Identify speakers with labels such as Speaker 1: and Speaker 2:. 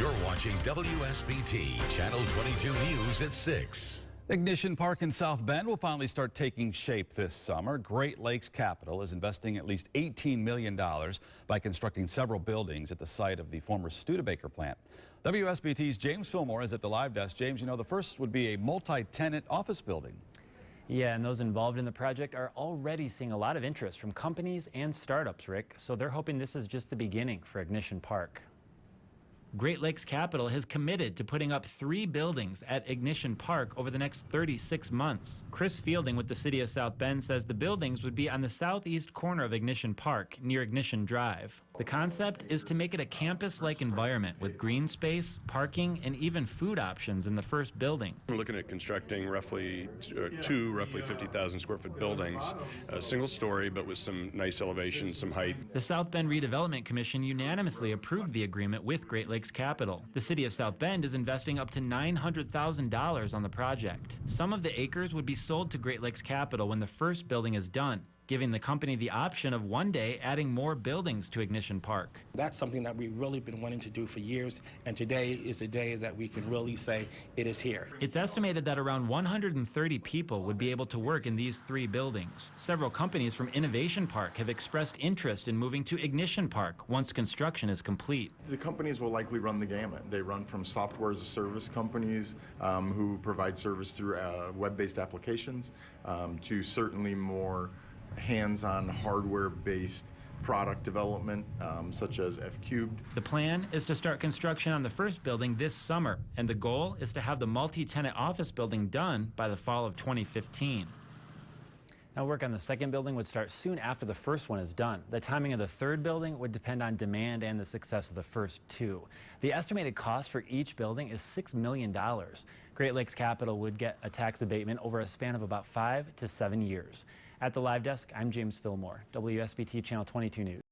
Speaker 1: You're watching WSBT Channel 22 News at 6.
Speaker 2: Ignition Park in South Bend will finally start taking shape this summer. Great Lakes Capital is investing at least $18 million by constructing several buildings at the site of the former Studebaker plant. WSBT's James Fillmore is at the live desk. James, you know, the first would be a multi-tenant office building.
Speaker 3: Yeah, and those involved in the project are already seeing a lot of interest from companies and startups, Rick. So they're hoping this is just the beginning for Ignition Park. Great Lakes Capital has committed to putting up 3 buildings at Ignition Park over the next 36 months. Chris Fielding with the City of South Bend says the buildings would be on the southeast corner of Ignition Park, near Ignition Drive. The concept is to make it a campus-like environment with green space, parking, and even food options in the first building.
Speaker 4: We're looking at constructing roughly two 50,000 square foot buildings, a single story, but with some nice elevation, some height.
Speaker 3: The South Bend Redevelopment Commission unanimously approved the agreement with Great Lakes Capital. The City of South Bend is investing up to $900,000 on the project. Some of the acres would be sold to Great Lakes Capital when the first building is done, giving the company the option of one day adding more buildings to Ignition Park.
Speaker 5: That's something that we've really been wanting to do for years, and today is a day that we can really say it is here.
Speaker 3: It's estimated that around 130 people would be able to work in these 3 buildings. Several companies from Innovation Park have expressed interest in moving to Ignition Park once construction is complete.
Speaker 6: The companies will likely run the gamut. They run from software as a service companies who provide service through web-based applications to certainly more hands-on hardware-based product development such as F-Cubed.
Speaker 3: The plan is to start construction on the first building this summer, and the goal is to have the multi-tenant office building done by the fall of 2015. Now, work on the second building would start soon after the first one is done. The timing of the third building would depend on demand and the success of the first 2. The estimated cost for each building is $6 million. Great Lakes Capital would get a tax abatement over a span of about 5 to 7 years. At the live desk, I'm James Fillmore, WSBT Channel 22 News.